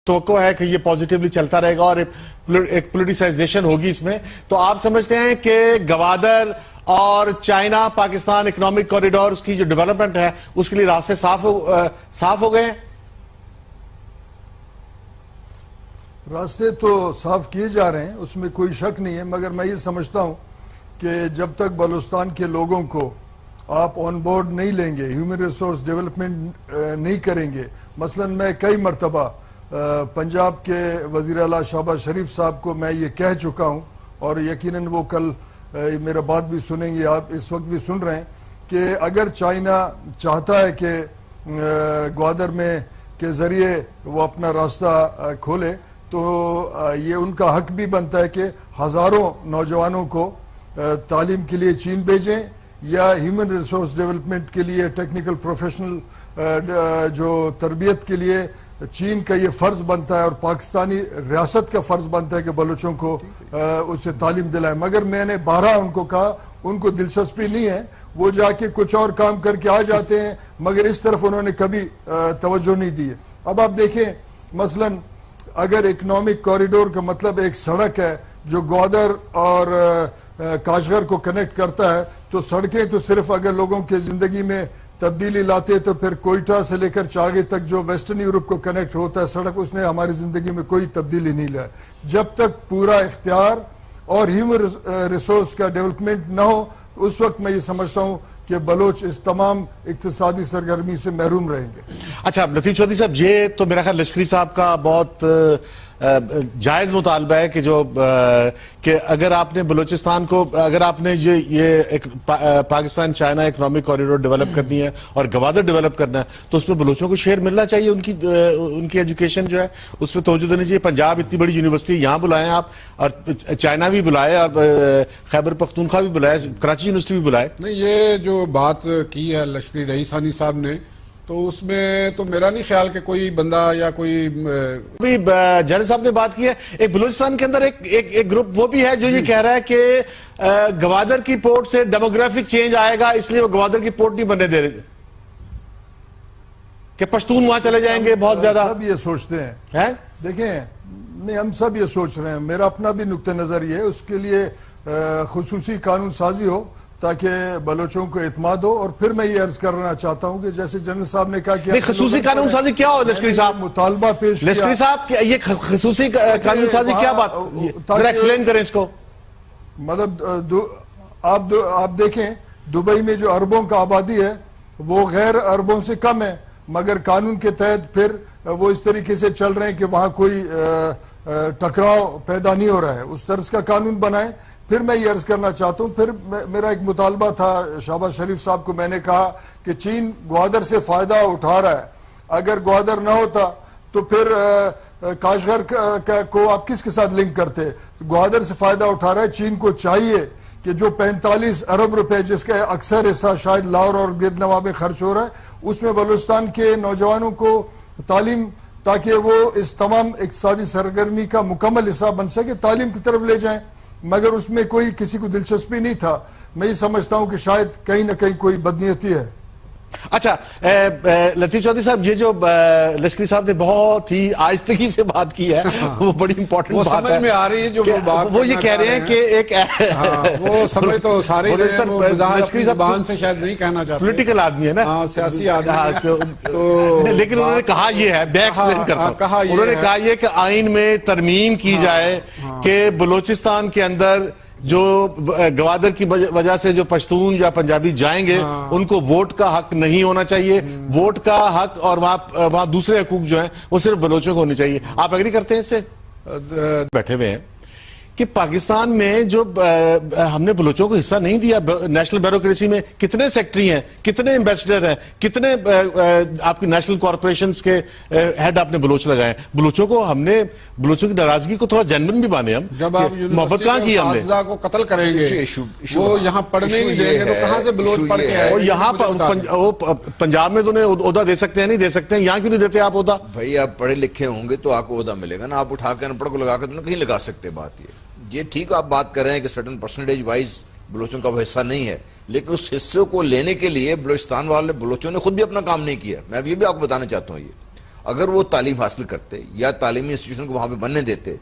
توقع ہے کہ یہ پازیٹیولی چلتا رہے گا اور ایک پولیٹیسائزیشن ہوگی اس میں. تو آپ سمجھتے ہیں کہ گوادر اور چائنا پاکستان اکنامک کوریڈورز کی جو ڈیولپمنٹ ہے اس کے لیے راستے صاف ہو گئے ہیں؟ راستے تو صاف کیے جا رہے ہیں، اس میں کوئی شک نہیں ہے، مگر میں یہ سمجھتا ہوں کہ جب تک بلوچستان کے لوگوں کو آپ آن بورڈ نہیں لیں گے، ہیومن ریسورس ڈیولپمنٹ نہیں کریں گے. مثلا میں کئی مرتبہ پنجاب کے وزیر اعلیٰ شہباز شریف صاحب کو میں یہ کہہ چکا ہوں، اور یقیناً وہ کل میرا بات بھی سنیں گے، آپ اس وقت بھی سن رہے ہیں، کہ اگر چائنا چاہتا ہے کہ گوادر میں کے ذریعے وہ اپنا راستہ کھولے تو یہ ان کا حق بھی بنتا ہے کہ ہزاروں نوجوانوں کو تعلیم کے لیے چین بھیجیں یا ہیومن ریسورس ڈیولپمنٹ کے لیے ٹیکنیکل پروفیشنل جو تربیت کے لیے چین کا یہ فرض بنتا ہے اور پاکستانی ریاست کا فرض بنتا ہے کہ بلوچوں کو اسے تعلیم دلائیں. مگر میں نے بارہا ان کو کہا ان کو دلچسپی نہیں ہے، وہ جا کے کچھ اور کام کر کے آ جاتے ہیں، مگر اس طرف انہوں نے کبھی توجہ نہیں دی ہے. اب آپ دیکھیں مثلا اگر اکنامک کوریڈور کا مطلب ایک سڑک ہے جو گوادر اور کاشغر کو کنیکٹ کرتا ہے، تو سڑکیں تو صرف اگر لوگوں کے زندگی میں تبدیلی لاتے تو پھر کوئٹہ سے لے کر چاگے تک جو ویسٹرن یورپ کو کنیکٹ ہوتا ہے سڑک، اس نے ہماری زندگی میں کوئی تبدیلی نہیں لائی. جب تک پورا اختیار اور ہیومن ریسورس کا ڈیولپمنٹ نہ ہو اس وقت میں یہ سمجھتا ہوں کہ بلوچ اس تمام اقتصادی سرگرمی سے محروم رہیں گے. اچھا لطیف چودھری صاحب، یہ تو میرا خیال لشکری صاحب کا بہت جائز مطالبہ ہے کہ اگر آپ نے بلوچستان کو، اگر آپ نے یہ Pakistan China economic corridor develop کرنی ہے اور گوادر ڈیولپ کرنا ہے تو اس میں بلوچوں کو شیئر ملنا چاہیے. ان کی ایجوکیشن جو ہے اس پہ توجہ دینی چاہیے. پنجاب اتنی بڑی یونیورسٹی یہاں بلائیں آپ، اور چائنا بھی بلائے اور خیبر پختونخوا بھی بلائے، کراچی یونیورسٹی بھی بلائے. نہیں، یہ جو بات کی ہے لشکری رئیس ثانی صاحب نے، تو اس میں تو میرا نہیں خیال کہ کوئی بندہ یا کوئی جنرل صاحب نے بات کی ہے. ایک بلوچستان کے اندر ایک گروپ وہ بھی ہے جو یہ کہہ رہا ہے کہ گوادر کی پورٹ سے ڈیموگرافک چینج آئے گا، اس لیے وہ گوادر کی پورٹ نہیں بننے دے رہے کہ پشتون وہاں چلے جائیں گے بہت زیادہ. سب یہ سوچتے ہیں، دیکھیں نہیں ہم سب یہ سوچ رہے ہیں. میرا اپنا بھی نقطہ نظر یہ ہے، اس کے لیے خصوصی قانون سازی ہو تاکہ بلوچوں کو اعتماد ہو. اور پھر میں یہ عرض کرنا چاہتا ہوں کہ جیسے جنرل صاحب نے کہا کہ خصوصی قانون سازی کیا ہو لشکری صاحب؟ مطالبہ پیش کیا لشکری صاحب یہ خصوصی قانون سازی کیا بات، ذرا ایکسپلین کریں اس کو. مطلب آپ دیکھیں دبئی میں جو اربوں کا آبادی ہے وہ غیر اربوں سے کم ہے، مگر قانون کے تحت پھر وہ اس طریقے سے چل رہے ہیں کہ وہاں کوئی ٹکراؤ پیدا نہیں ہو رہا ہے. اس طرح کا قانون بنائیں. پھر میں یہ عرض کرنا چاہتا ہوں، پھر میرا ایک مطالبہ تھا شہباز شریف صاحب کو، میں نے کہا کہ چین گوادر سے فائدہ اٹھا رہا ہے، اگر گوادر نہ ہوتا تو پھر کاشغر کو آپ کس کے ساتھ لنک کرتے؟ گوادر سے فائدہ اٹھا رہا ہے. چین کو چاہیے کہ جو 45 ارب روپے جس کا اکثر حصہ شاید لاہور اور گرد نواح میں خرچ ہو رہا ہے، اس میں بلوچستان کے نوجوانوں کو تعلیم، تاکہ وہ اس تمام اقتصادی سرگرمی کا مکمل حصہ بن سکے، تعلیم کی طرف لے جائیں. مگر اس میں کوئی کسی کو دلچسپی نہیں تھا. میں یہ سمجھتا ہوں کہ شاید کہیں نہ کہیں کوئی بدنیتی ہے. اچھا لطیف چودھری صاحب، یہ جو لشکری صاحب نے بہت ہی آہستگی سے بات کی ہے وہ بڑی امپورٹنٹ بات ہے. وہ سمجھ میں آ رہی ہے جو وہ یہ کہہ رہے ہیں کہ ایک وہ سمجھ تو سارے لشکری زبان سے شاید نہیں کہنا چاہتے، پولیٹیکل آدمی ہے نا، سیاسی آدمی، لیکن انہوں نے کہا یہ ہے، میں ایکسپلین کرتا ہوں، انہوں نے کہا یہ کہ آئین میں ترمیم کی جائے کہ بلوچستان کے اندر جو گوادر کی وجہ سے جو پشتون یا پنجابی جائیں گے ان کو ووٹ کا حق نہیں ہونا چاہیے. ووٹ کا حق اور وہاں دوسرے حقوق جو ہیں وہ صرف بلوچوں کو ہونی چاہیے. آپ ایگری کرتے ہیں اس سے؟ بیٹھے ہوئے ہیں کہ پاکستان میں جو ہم نے بلوچوں کو حصہ نہیں دیا نیشنل بیوروکریسی میں. کتنے سیکٹری ہیں، کتنے ایمبیسڈر ہیں، کتنے آپ کی نیشنل کارپوریشنز کے ہیڈ آپ نے بلوچ لگائے ہیں. بلوچوں کو ہم نے، بلوچوں کی ناراضگی کو تھوڑا جینون بھی مانے. ہم جب آپ محبت کہاں کی ہم نے، کو قتل کریں گے وہ یہاں پڑھنے نہیں دیں گے تو کہاں سے بلوچ پڑھ کے آئے؟ اور یہاں پنجاب میں تو انہیں عہدہ دے سکتے ہیں، نہیں دے سکتے ہیں، یہاں کیوں نہیں دیتے آپ عہدہ؟ بھائی آپ پڑھے لکھے ہوں گے تو آپ کو عہدہ ملے گا نا. آپ اٹھا کے ان پڑھ کو لگا کے تو کہیں لگا سکتے. بات یہ ٹھیک آپ بات کر رہے ہیں کہ سرٹن پرسنٹیج وائز بلوچوں کا وہ حصہ نہیں ہے، لیکن اس حصے کو لینے کے لیے بلوچستان والے بلوچوں نے خود بھی اپنا کام نہیں کیا. میں یہ بھی آپ کو بتانا چاہتا ہوں. یہ اگر وہ تعلیم حاصل کرتے یا تعلیمی انسٹیٹیوشن کو وہاں پہ بننے دیتے،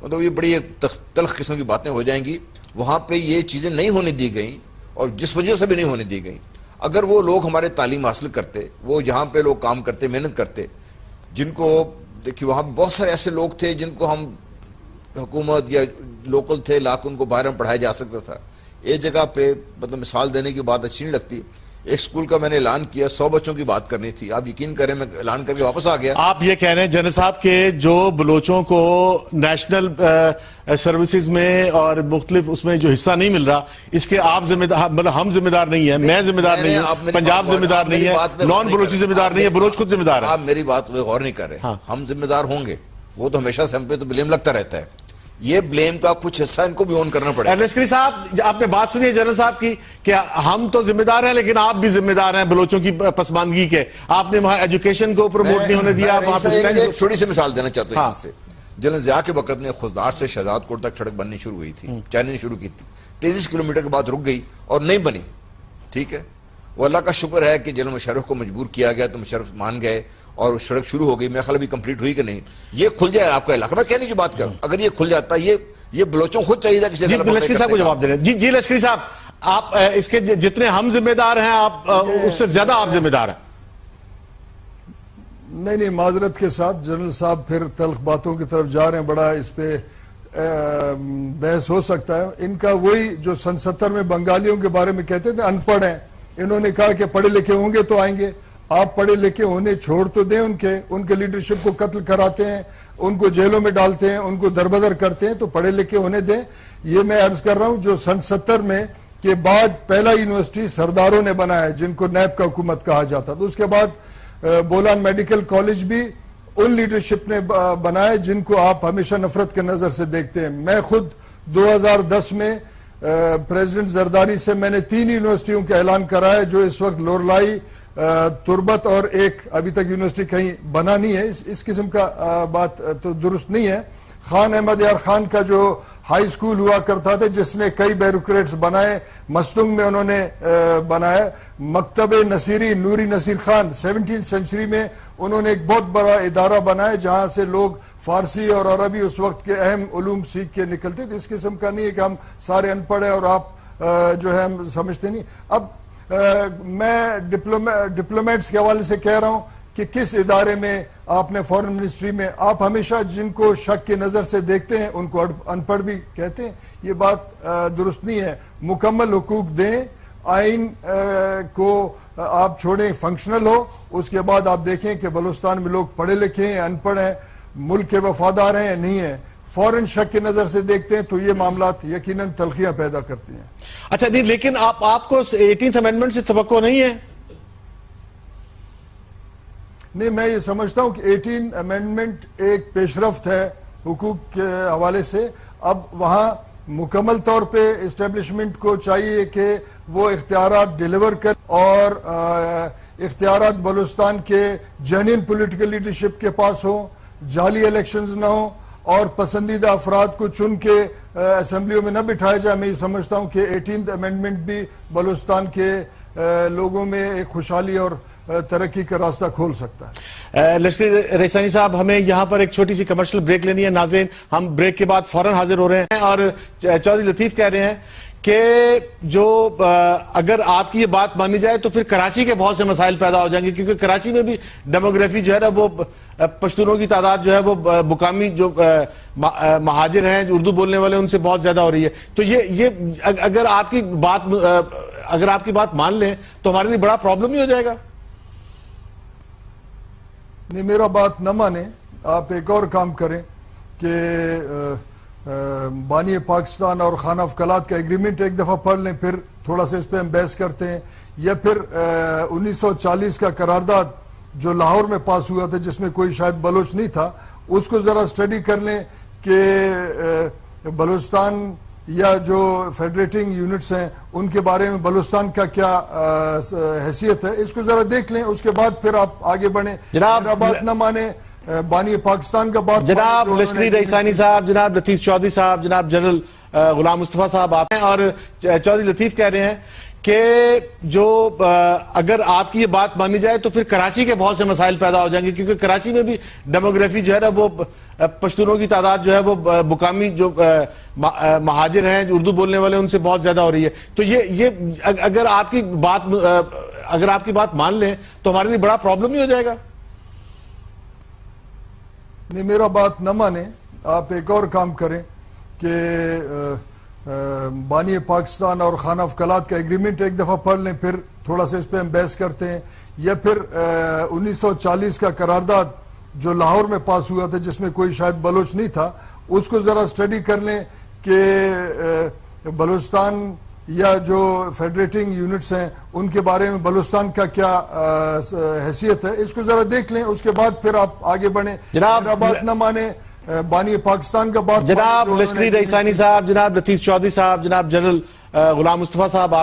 مطلب یہ بڑی تلخ قسم کی باتیں ہو جائیں گی. وہاں پہ یہ چیزیں نہیں ہونے دی گئیں اور جس وجہ سے بھی نہیں ہونے دی گئیں. اگر وہ لوگ ہمارے تعلیم حاصل کرتے، وہ جہاں پہ لوگ کام کرتے، محنت کرتے، جن کو دیکھیے وہاں پہ بہت سارے ایسے لوگ تھے جن کو ہم حکومت یا لوکل تھے لا کے ان کو باہر میں پڑھایا جا سکتا تھا. ایک جگہ پہ مطلب مثال دینے کی بات اچھی نہیں لگتی، ایک سکول کا میں نے اعلان کیا، 100 بچوں کی بات کرنی تھی. آپ یقین کریں میں اعلان کر کے واپس آ گیا. آپ یہ کہہ رہے ہیں جنرل صاحب کہ جو بلوچوں کو نیشنل سروسز میں اور مختلف اس میں جو حصہ نہیں مل رہا، اس کے آپ ذمہ دار، مطلب ہم ذمہ دار نہیں ہیں، میں ذمہ دار نہیں ہوں، پنجاب ذمہ دار نہیں ہے، نان بلوچی ذمہ دار نہیں ہے، بلوچ خود ذمہ دار ہے. آپ میری بات پہ غور نہیں کر رہے. ہم ذمہ دار ہوں گے، وہ تو ہمیشہ سے ہم پہ تو بلیم لگتا رہتا ہے. یہ بلیم کا کچھ حصہ ان کو بھی اون کرنا پڑے گا. لشکری صاحب آپ نے بات سنی ہے جنرل صاحب کی کہ ہم تو ذمہ دار ہیں لیکن آپ بھی ذمہ دار ہیں بلوچوں کی پسماندگی کے. آپ نے وہاں ایجوکیشن کو پروموٹ نہیں ہونے دیا. ایک چھوٹی سی مثال دینا چاہتا ہوں یہاں سے. جنرل ضیاء کے وقت میں خضدار سے شہزاد کوٹ تک سڑک بننی شروع ہوئی تھی، چیننگ شروع کی تھی. 23 کلومیٹر کے بعد رک گئی اور نہیں بنی. ٹھیک ہے، وہ اللہ کا شکر ہے کہ جنرل مشرف کو مجبور کیا گیا تو مشرف مان گئے اور سڑک شروع ہو گئی. میرا خیال ابھی کمپلیٹ ہوئی کہ نہیں. یہ کھل جائے آپ کا علاقہ، میں کہنے کی بات کروں، اگر یہ کھل جاتا یہ بلوچوں خود چاہیے تھا کسی لشکری صاحب کو جواب دے رہے ہیں. جی لشکری صاحب، آپ اس کے جتنے ہم ذمہ دار ہیں آپ اس سے زیادہ آپ ذمہ دار ہیں. نہیں معذرت کے ساتھ جنرل صاحب پھر تلخ باتوں کی طرف جا رہے ہیں. بڑا اس پہ بحث ہو سکتا ہے. ان کا وہی جو سن 70 میں بنگالیوں کے بارے میں کہتے تھے ان پڑھ ہیں، انہوں نے کہا کہ پڑھے لکھے ہوں گے تو آئیں گے. آپ پڑھے لکھے ہونے چھوڑ تو دیں، ان کے لیڈرشپ کو قتل کراتے ہیں، ان کو جیلوں میں ڈالتے ہیں، ان کو دربدر کرتے ہیں، تو پڑھے لکھے ہونے دیں. یہ میں عرض کر رہا ہوں جو سن 70 میں کے بعد پہلا یونیورسٹی سرداروں نے بنایا جن کو نیب کا حکومت کہا جاتا. تو اس کے بعد بولان میڈیکل کالج بھی ان لیڈرشپ نے بنایا جن کو آپ ہمیشہ نفرت کے نظر سے دیکھتے ہیں. میں خود 2010 میں پریزیڈنٹ زرداری سے میں نے 3 یونیورسٹیوں کا اعلان کرایا جو اس وقت لورلائی، تربت اور ایک ابھی تک یونیورسٹی کہیں بنا نہیں ہے. اس قسم کا بات تو درست نہیں ہے. خان احمد یار خان کا جو ہائی اسکول ہوا کرتا تھا جس نے کئی بیوروکریٹس بنائے، مستنگ میں انہوں نے بنایا. مکتب نصیری نوری نصیر خان 17 سینچری میں انہوں نے ایک بہت بڑا ادارہ بنایا جہاں سے لوگ فارسی اور عربی اس وقت کے اہم علوم سیکھ کے نکلتے تھے. اس قسم کا نہیں ہے کہ ہم سارے ان پڑھ ہیں اور آپ جو ہے ہم سمجھتے نہیں. اب میں ڈپلومیٹس کے حوالے سے کہہ رہا ہوں کہ کس ادارے میں آپ نے فورن منسٹری میں آپ ہمیشہ جن کو شک کی نظر سے دیکھتے ہیں ان کو ان پڑھ بھی کہتے ہیں. یہ بات درست نہیں ہے. مکمل حقوق دیں، آئین کو آپ چھوڑیں فنکشنل ہو، اس کے بعد آپ دیکھیں کہ بلوچستان میں لوگ پڑھے لکھے ہیں، ان پڑھ ہیں، ملک کے وفادار ہیں نہیں ہیں. فوراً شک کی نظر سے دیکھتے ہیں تو یہ معاملات یقیناً تلخیاں پیدا کرتی ہیں. اچھا نہیں، لیکن آپ کو 18th امینڈمنٹ سے توقع نہیں ہے؟ نہیں، میں یہ سمجھتا ہوں کہ 18 امینڈمنٹ ایک پیش رفت ہے حقوق کے حوالے سے. اب وہاں مکمل طور پہ اسٹیبلشمنٹ کو چاہیے کہ وہ اختیارات ڈیلیور کر اور اختیارات بلوچستان کے جینین پولیٹیکل لیڈرشپ کے پاس ہوں، جعلی الیکشنز نہ ہوں اور پسندیدہ افراد کو چن کے اسمبلیوں میں نہ بٹھایا جائے. میں یہ سمجھتا ہوں کہ 18th امینڈمنٹ بھی بلوچستان کے لوگوں میں ایک خوشحالی اور ترقی کا راستہ کھول سکتا ہے. لشکری ریسانی صاحب، ہمیں یہاں پر ایک چھوٹی سی کمرشل بریک لینی ہے. ناظرین، ہم بریک کے بعد فوراً حاضر ہو رہے ہیں اور چودھری لطیف کہہ رہے ہیں کہ جو اگر آپ کی یہ بات مانی جائے تو پھر کراچی کے بہت سے مسائل پیدا ہو جائیں گے، کیونکہ کراچی میں بھی ڈیموگرافی جو ہے نا وہ پشتونوں کی تعداد جو ہے وہ مقامی جو مہاجر ہیں جو اردو بولنے والے ان سے بہت زیادہ ہو رہی ہے. تو یہ اگر آپ کی بات مان لیں تو ہمارے لیے بڑا پرابلم ہی ہو جائے گا. نہیں، میرا بات نہ مانیں. آپ ایک اور کام کریں کہ بانی پاکستان اور خانہ افقلات کا ایگریمنٹ ایک دفعہ پڑھ لیں، پھر تھوڑا سا اس پہ ہم بحث کرتے ہیں. یا پھر 1940 کا قرارداد جو لاہور میں پاس ہوا تھا جس میں کوئی شاید بلوچ نہیں تھا، اس کو ذرا اسٹڈی کر لیں کہ بلوچستان یا جو فیڈریٹنگ یونٹس ہیں ان کے بارے میں بلوچستان کا کیا حیثیت ہے. اس کو ذرا دیکھ لیں، اس کے بعد پھر آپ آگے بڑھیں. میرا بات نہ مانیں، بانی پاکستان کا بات. جناب لشکری ریسانی صاحب، جناب لطیف چودھری صاحب، جناب جنرل غلام مصطفیٰ صاحب آپ ہیں، اور چودھری لطیف کہہ رہے ہیں کہ جو اگر آپ کی یہ بات مانی جائے تو پھر کراچی کے بہت سے مسائل پیدا ہو جائیں گے، کیونکہ کراچی میں بھی ڈیموگرافی جو ہے نا وہ پشتونوں کی تعداد جو ہے وہ مقامی جو مہاجر ہیں جو اردو بولنے والے ان سے بہت زیادہ ہو رہی ہے. تو یہ اگر آپ کی بات مان لیں تو ہمارے لیے بڑا پرابلم ہی ہو جائے گا. نہیں، میرا بات نہ مانیں، آپ ایک اور کام کریں کہ بانی پاکستان اور خانہ افقلات کا ایگریمنٹ ایک دفعہ پڑھ لیں، پھر تھوڑا سا اس پہ ہم بحث کرتے ہیں. یا پھر 1940 کا قرارداد جو لاہور میں پاس ہوا تھا جس میں کوئی شاید بلوچ نہیں تھا، اس کو ذرا اسٹڈی کر لیں کہ بلوچستان یا جو فیڈریٹنگ یونٹس ہیں ان کے بارے میں بلوچستان کا کیا حیثیت ہے، اس کو ذرا دیکھ لیں. اس کے بعد پھر آپ آگے بڑھیں. میرا بات نہ مانیں، بانی پاکستان کا بات. جناب لشکری رئیسانی صاحب، جناب لطیف چودھری صاحب، جناب جنرل غلام مصطفیٰ صاحب، آپ